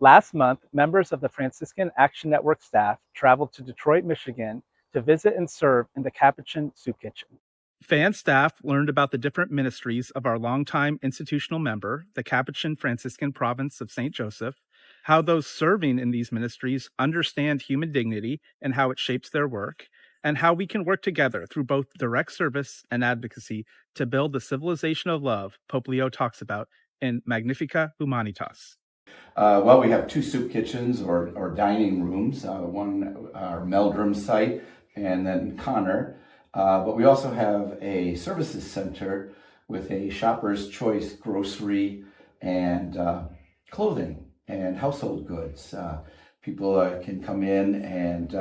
Last month, members of the Franciscan Action Network staff traveled to Detroit, Michigan to visit and serve in the Capuchin Soup Kitchen. Fan staff learned about the different ministries of our longtime institutional member, the Capuchin Franciscan Province of St. Joseph, how those serving in these ministries understand human dignity and how it shapes their work, and how we can work together through both direct service and advocacy to build the civilization of love Pope Leo talks about in Magnifica Humanitas. Well, we have two soup kitchens or dining rooms, one our Meldrum site and then Connor. But we also have a services center with a shopper's choice grocery and clothing and household goods. People can come in and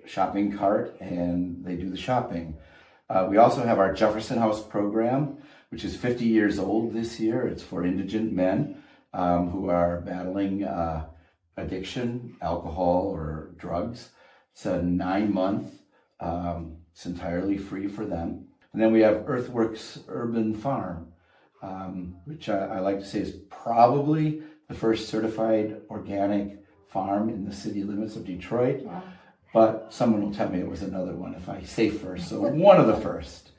shopping cart and they do the shopping. We also have our Jefferson House program, which is 50 years old this year. It's for indigent men who are battling addiction, alcohol, or drugs. It's a 9-month, it's entirely free for them. And then we have Earthworks Urban Farm, which I like to say is probably the first certified organic farm in the city limits of Detroit. Wow. But someone will tell me it was another one if I say first. So one of the first.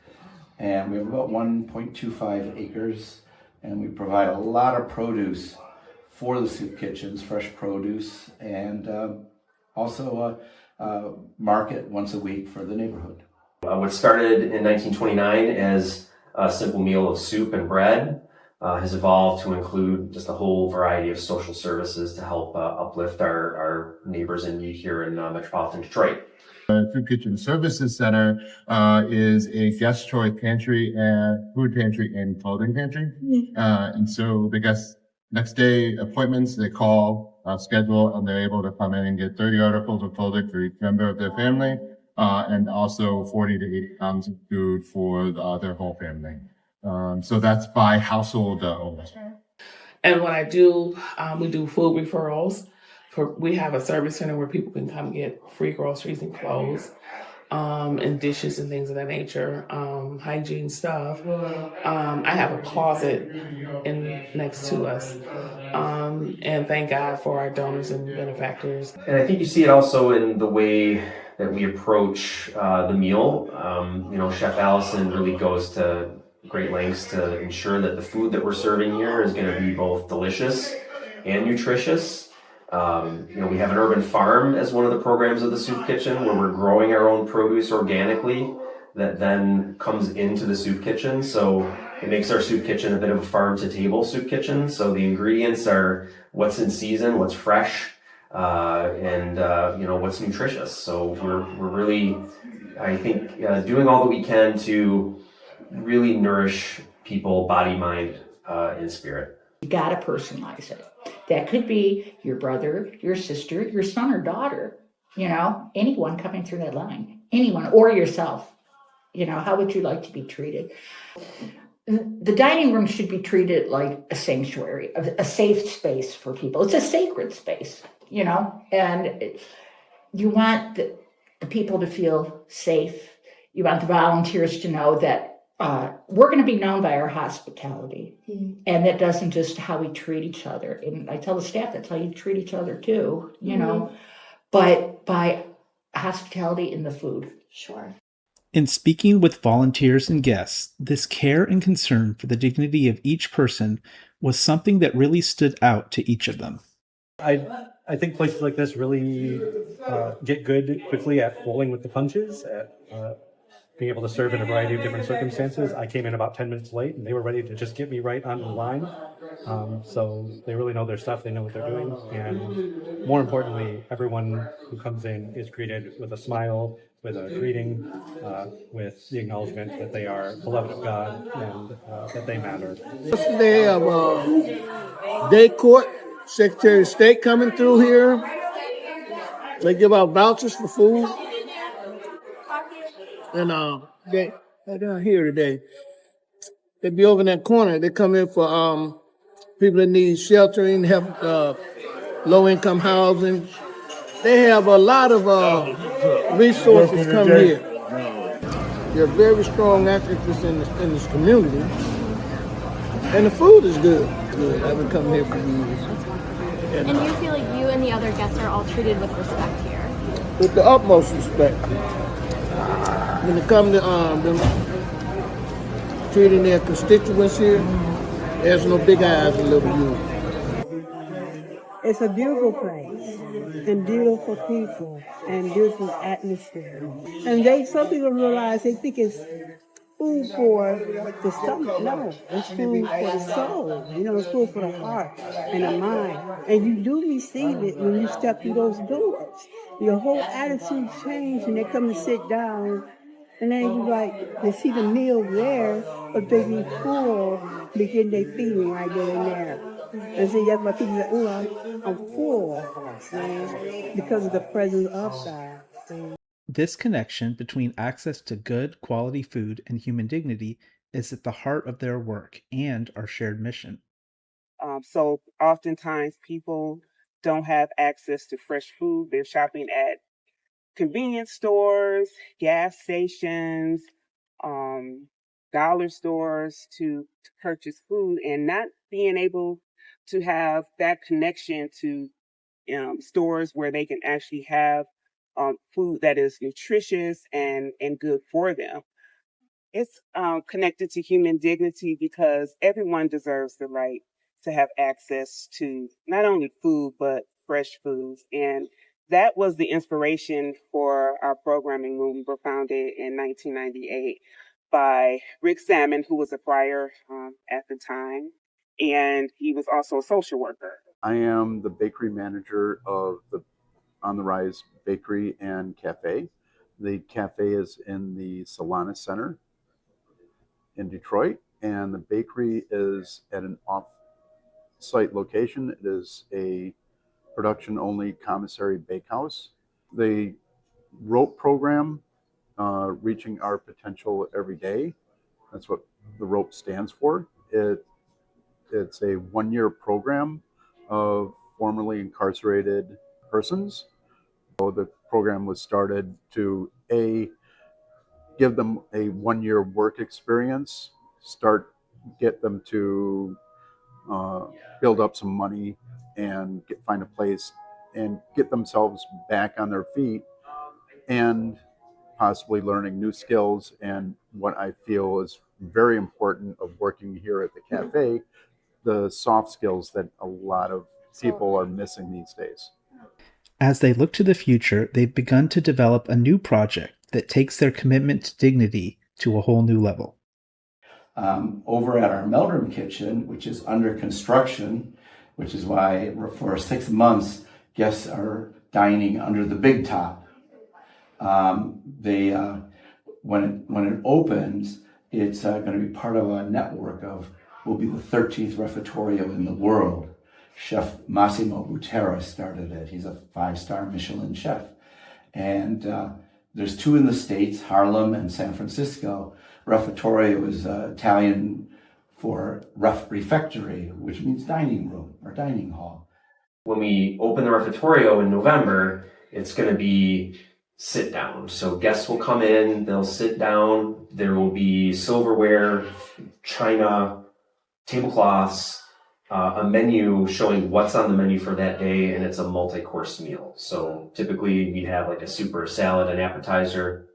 And we have about 1.25 acres. And we provide a lot of produce for the soup kitchens, fresh produce, and also market once a week for the neighborhood. What started in 1929 as a simple meal of soup and bread has evolved to include just a whole variety of social services to help uplift our neighbors in need here in metropolitan Detroit. The Soup Kitchen Services Center is a guest choice pantry and food pantry and clothing pantry. And so the guests next day appointments, they call, schedule, and they're able to come in and get 30 articles of clothing for each member of their family, and also 40 to 80 pounds of food for their whole family. So that's by household owners. And what I do, we do food referrals. We have a service center where people can come get free groceries and clothes, and dishes and things of that nature, hygiene stuff. I have a closet next to us, and thank God for our donors and benefactors. And I think you see it also in the way that we approach the meal. Chef Allison really goes to great lengths to ensure that the food that we're serving here is going to be both delicious and nutritious. We have an urban farm as one of the programs of the soup kitchen where we're growing our own produce organically that then comes into the soup kitchen. So it makes our soup kitchen a bit of a farm to table soup kitchen. So the ingredients are what's in season, what's fresh, and what's nutritious. So we're really, I think, doing all that we can to really nourish people, body, mind, and spirit. You gotta personalize it. That could be your brother, your sister, your son or daughter, anyone coming through that line, anyone, or yourself. How would you like to be treated? The dining room should be treated like a sanctuary, a safe space for people. It's a sacred space, and you want the people to feel safe. You want the volunteers to know that we're going to be known by our hospitality. And that doesn't just how we treat each other. And I tell the staff that's how you treat each other too, but by hospitality in the food. Sure. In speaking with volunteers and guests, this care and concern for the dignity of each person was something that really stood out to each of them. I think places like this really get good quickly at rolling with the punches, at being able to serve in a variety of different circumstances. I came in about 10 minutes late and they were ready to just get me right on the line. So they really know their stuff, they know what they're doing. And more importantly, everyone who comes in is greeted with a smile, with a greeting, with the acknowledgement that they are beloved of God and that they matter. They have Day Court, Secretary of State coming through here. They give out vouchers for food. And they're down here today. They be over in that corner. They come in for people that need sheltering, help, low-income housing. They have a lot of resources come here. They're very strong activists in this community. And the food is good. I've been coming here for years. And do you feel like you and the other guests are all treated with respect here? With the utmost respect. When it comes to them treating their constituents here, there's no big eyes and little you. It's a beautiful place and beautiful people and beautiful atmosphere. And some people realize they think it's food for the stomach. No, it's food for the soul. It's food for the heart and the mind. And you do receive it when you step through those doors. Your whole attitude changes when they come to sit down. And then they see the meal there, but they be full, begin their feeding right then and there. And see, that's why people say, oh, I'm full, see, because of the presence of God. See. This connection between access to good, quality food and human dignity is at the heart of their work and our shared mission. So oftentimes people don't have access to fresh food. They're shopping at convenience stores, gas stations, dollar stores to purchase food, and not being able to have that connection to stores where they can actually have food that is nutritious and good for them. It's connected to human dignity because everyone deserves the right to have access to not only food, but fresh foods. And that was the inspiration for our programming when we were founded in 1998 by Rick Salmon, who was a friar at the time, and he was also a social worker. I am the bakery manager of the On the Rise Bakery and Cafe. The cafe is in the Solana Center in Detroit, and the bakery is at an off-site location. It is a production-only commissary bakehouse. The ROPE program, Reaching Our Potential Every Day, that's what the ROPE stands for. It's a one-year program of formerly incarcerated persons. So the program was started to give them a one-year work experience, get them to build up some money and find a place and get themselves back on their feet and possibly learning new skills and what I feel is very important of working here at the cafe, the soft skills that a lot of people are missing these days. As they look to the future, they've begun to develop a new project that takes their commitment to dignity to a whole new level. Over at our Meldrum kitchen, which is under construction, which is why for 6 months, guests are dining under the big top. When it opens, it's going to be part of a network will be the 13th refectorio in the world. Chef Massimo Butera started it. He's a 5-star Michelin chef. And there's 2 in the States, Harlem and San Francisco. Refectorio is Italian for refectory, which means dining room or dining hall. When we open the refectorio in November, it's going to be sit down. So guests will come in, they'll sit down. There will be silverware, china, tablecloths, a menu showing what's on the menu for that day, and it's a multi-course meal. So typically we'd have like a soup or a salad, an appetizer,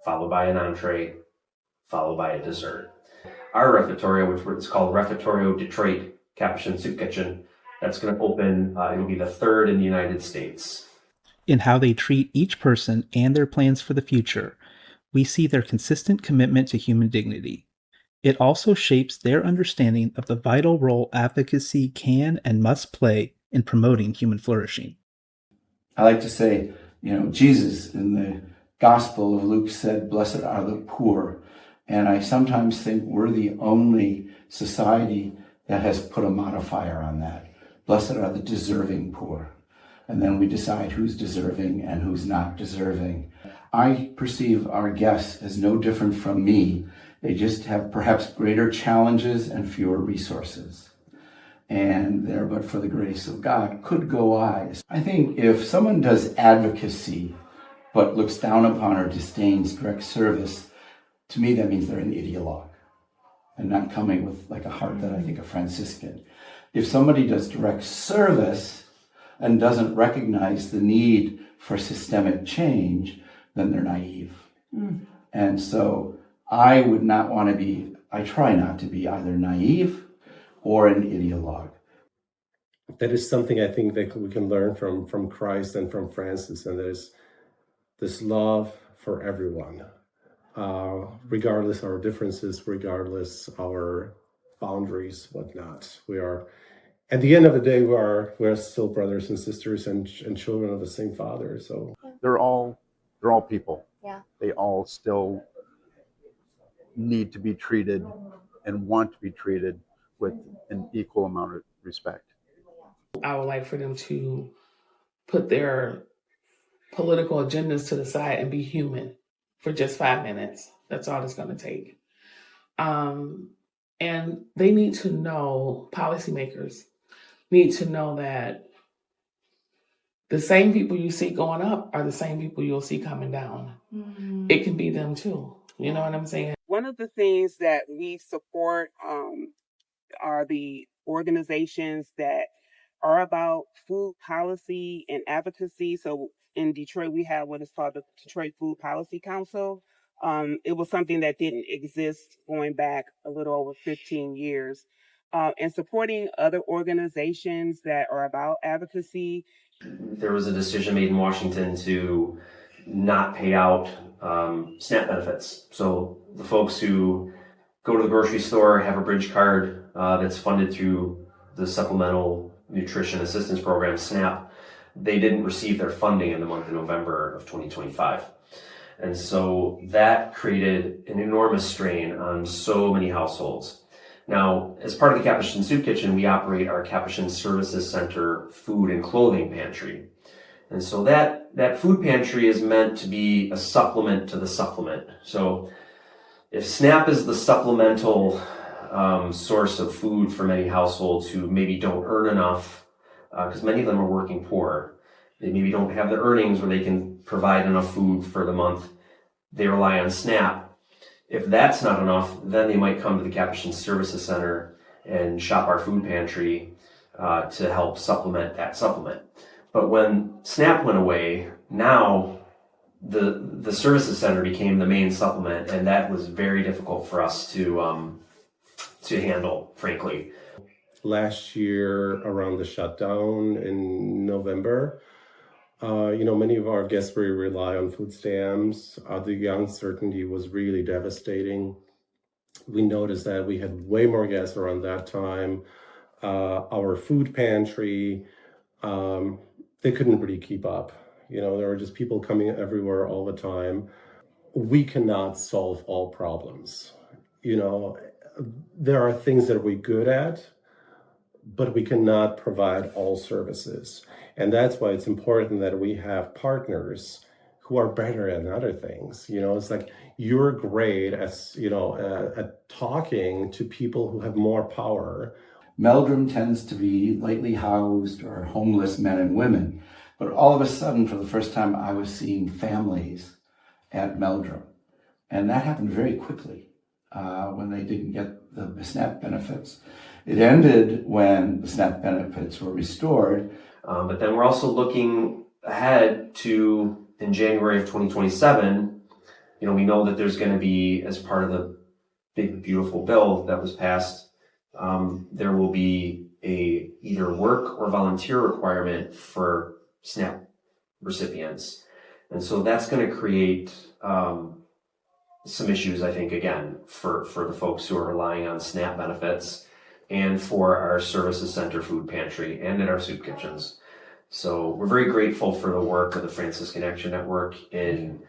followed by an entree, followed by a dessert. Our refectorio, which is called Refectorio Detroit Capuchin Soup Kitchen, that's going to open, it'll be the 3rd in the United States. In how they treat each person and their plans for the future, we see their consistent commitment to human dignity. It also shapes their understanding of the vital role advocacy can and must play in promoting human flourishing. I like to say, Jesus in the Gospel of Luke said, "Blessed are the poor." And I sometimes think we're the only society that has put a modifier on that. Blessed are the deserving poor. And then we decide who's deserving and who's not deserving. I perceive our guests as no different from me. They just have perhaps greater challenges and fewer resources. And there, but for the grace of God, could go I. I think if someone does advocacy, but looks down upon or disdains direct service, to me that means they're an ideologue and not coming with like a heart that I think a Franciscan. If somebody does direct service, and doesn't recognize the need for systemic change, then they're naive. And so I would not want to be, I try not to be either naive or an ideologue. That is something I think that we can learn from Christ and from Francis, and there's this love for everyone, regardless our differences, regardless our boundaries, whatnot. We are, at the end of the day, we're still brothers and sisters and children of the same Father. So they're all people. Yeah. They all still need to be treated and want to be treated with an equal amount of respect. I would like for them to put their political agendas to the side and be human for just 5 minutes. That's all it's going to take. And they need to know, policymakers need to know that the same people you see going up are the same people you'll see coming down. It can be them too. You know what I'm saying? One of the things that we support are the organizations that are about food policy and advocacy. So in Detroit, we have what is called the Detroit Food Policy Council. It was something that didn't exist going back a little over 15 years. And supporting other organizations that are about advocacy. There was a decision made in Washington to not pay out SNAP benefits. So the folks who go to the grocery store, have a bridge card that's funded through the Supplemental Nutrition Assistance Program, SNAP, they didn't receive their funding in the month of November of 2025. And so that created an enormous strain on so many households. Now, as part of the Capuchin Soup Kitchen, we operate our Capuchin Services Center food and clothing pantry. And so that food pantry is meant to be a supplement to the supplement. So if SNAP is the supplemental source of food for many households who maybe don't earn enough, because many of them are working poor, they maybe don't have the earnings where they can provide enough food for the month, they rely on SNAP. If that's not enough, then they might come to the Capuchin Services Center and shop our food pantry to help supplement that supplement. But when SNAP went away, now the Services Center became the main supplement, and that was very difficult for us to handle, frankly. last year around the shutdown in November, many of our guests really rely on food stamps. The uncertainty was really devastating. We noticed that we had way more guests around that time. Our food pantry, they couldn't really keep up. There were just people coming everywhere all the time. We cannot solve all problems. There are things that we're good at, but we cannot provide all services. And that's why it's important that we have partners who are better at other things. It's like you're great at talking to people who have more power. Meldrum tends to be lightly housed or homeless men and women. But all of a sudden, for the first time, I was seeing families at Meldrum. And that happened very quickly when they didn't get the SNAP benefits. It ended when the SNAP benefits were restored. But then we're also looking ahead to, in January of 2027, we know that there's going to be, as part of the big, beautiful bill that was passed, there will be a either work or volunteer requirement for SNAP recipients. And so that's going to create some issues, I think, again, for the folks who are relying on SNAP benefits and for our services center food pantry and in our soup kitchens. So we're very grateful for the work of the Franciscan Action Network in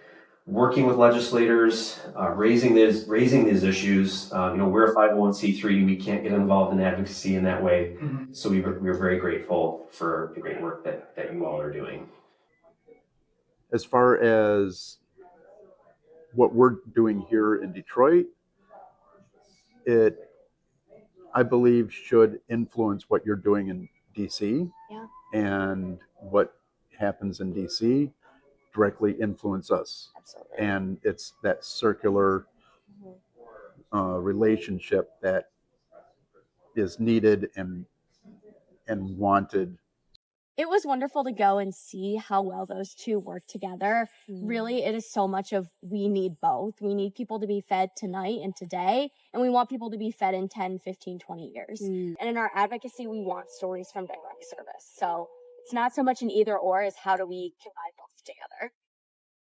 working with legislators, raising these issues. We're a 501c3. We can't get involved in advocacy in that way. Mm-hmm. So we're very grateful for the great work that you all are doing. As far as what we're doing here in Detroit, it, I believe, should influence what you're doing in DC. Yeah. And what happens in DC directly influence us. Absolutely. And it's that circular relationship that is needed and wanted It was wonderful to go and see how well those two work together. Really, it is so much of we need both. We need people to be fed tonight and today, and we want people to be fed in 10, 15, 20 years. And in our advocacy, we want stories from direct service. So it's not so much an either or as how do we combine both together.